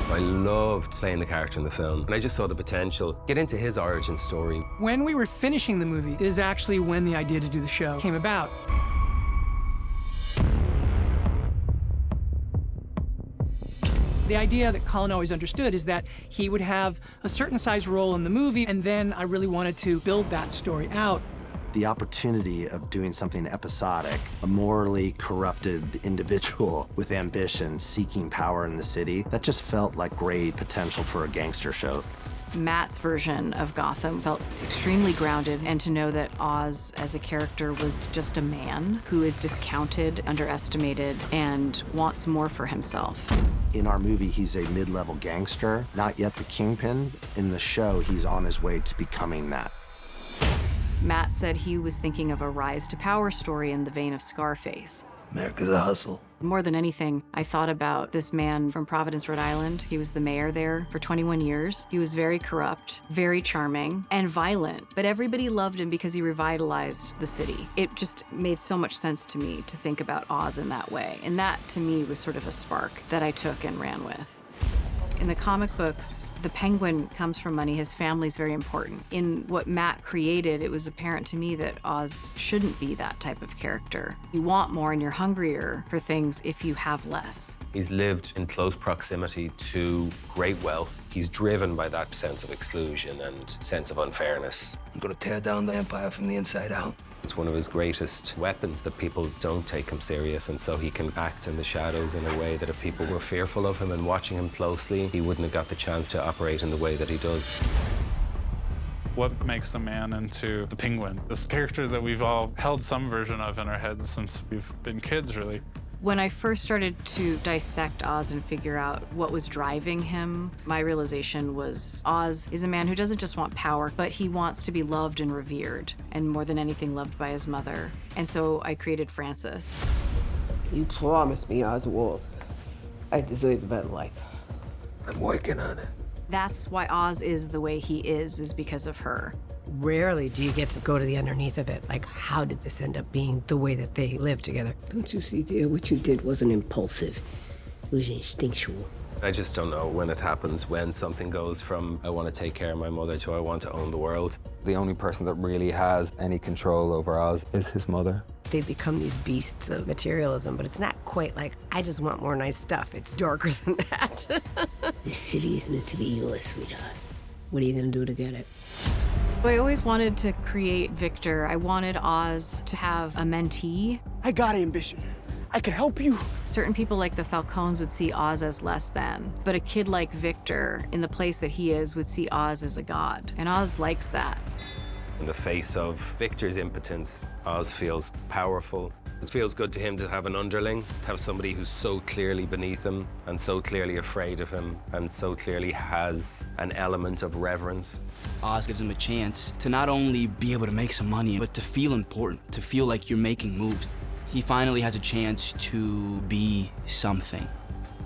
I loved playing the character in the film, and I just saw the potential. Get into his origin story. When we were finishing the movie is actually when the idea to do the show came about. The idea that Colin always understood is that he would have a certain size role in the movie, and then I really wanted to build that story out. The opportunity of doing something episodic, a morally corrupted individual with ambition seeking power in the city, that just felt like great potential for a gangster show. Matt's version of Gotham felt extremely grounded, and to know that Oz as a character was just a man who is discounted, underestimated, and wants more for himself. In our movie, he's a mid-level gangster, not yet the kingpin. In the show, he's on his way to becoming that. Matt said he was thinking of a rise to power story in the vein of Scarface. America's a hustle. More than anything, I thought about this man from Providence, Rhode Island. He was the mayor there for 21 years. He was very corrupt, very charming, and violent, but everybody loved him because he revitalized the city. It just made so much sense to me to think about Oz in that way, and that, to me, was sort of a spark that I took and ran with. In the comic books, the Penguin comes from money. His family's very important. In what Matt created, it was apparent to me that Oz shouldn't be that type of character. You want more and you're hungrier for things if you have less. He's lived in close proximity to great wealth. He's driven by that sense of exclusion and sense of unfairness. I'm gonna tear down the empire from the inside out. It's one of his greatest weapons that people don't take him serious, and so he can act in the shadows in a way that if people were fearful of him and watching him closely, he wouldn't have got the chance to operate in the way that he does. What makes a man into the Penguin? This character that we've all held some version of in our heads since we've been kids, really. When I first started to dissect Oz and figure out what was driving him, my realization was Oz is a man who doesn't just want power, but he wants to be loved and revered, and more than anything, loved by his mother. And so I created Francis. You promised me, Oswald, I deserve a better life. I'm working on it. That's why Oz is the way he is because of her. Rarely do you get to go to the underneath of it. Like, how did this end up being the way that they live together? Don't you see, dear, what you did wasn't impulsive. It was instinctual. I just don't know when it happens, when something goes from I want to take care of my mother to I want to own the world. The only person that really has any control over Oz is his mother. They become these beasts of materialism, but it's not quite like, I just want more nice stuff. It's darker than that. This city is meant to be yours, sweetheart. What are you gonna do to get it? I always wanted to create Victor. I wanted Oz to have a mentee. I got ambition. I can help you. Certain people like the Falcones would see Oz as less than, but a kid like Victor, in the place that he is, would see Oz as a god. And Oz likes that. In the face of Victor's impotence, Oz feels powerful. It feels good to him to have an underling, to have somebody who's so clearly beneath him and so clearly afraid of him and so clearly has an element of reverence. Oz gives him a chance to not only be able to make some money, but to feel important, to feel like you're making moves. He finally has a chance to be something.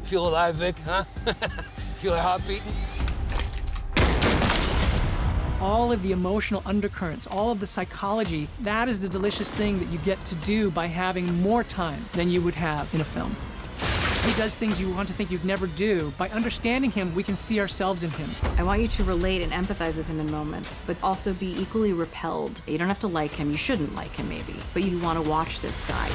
Feel alive, Vic, huh? Feel a heart beating? All of the emotional undercurrents, all of the psychology, that is the delicious thing that you get to do by having more time than you would have in a film. He does things you want to think you'd never do. By understanding him, we can see ourselves in him. I want you to relate and empathize with him in moments, but also be equally repelled. You don't have to like him. You shouldn't like him, maybe, but you want to watch this guy.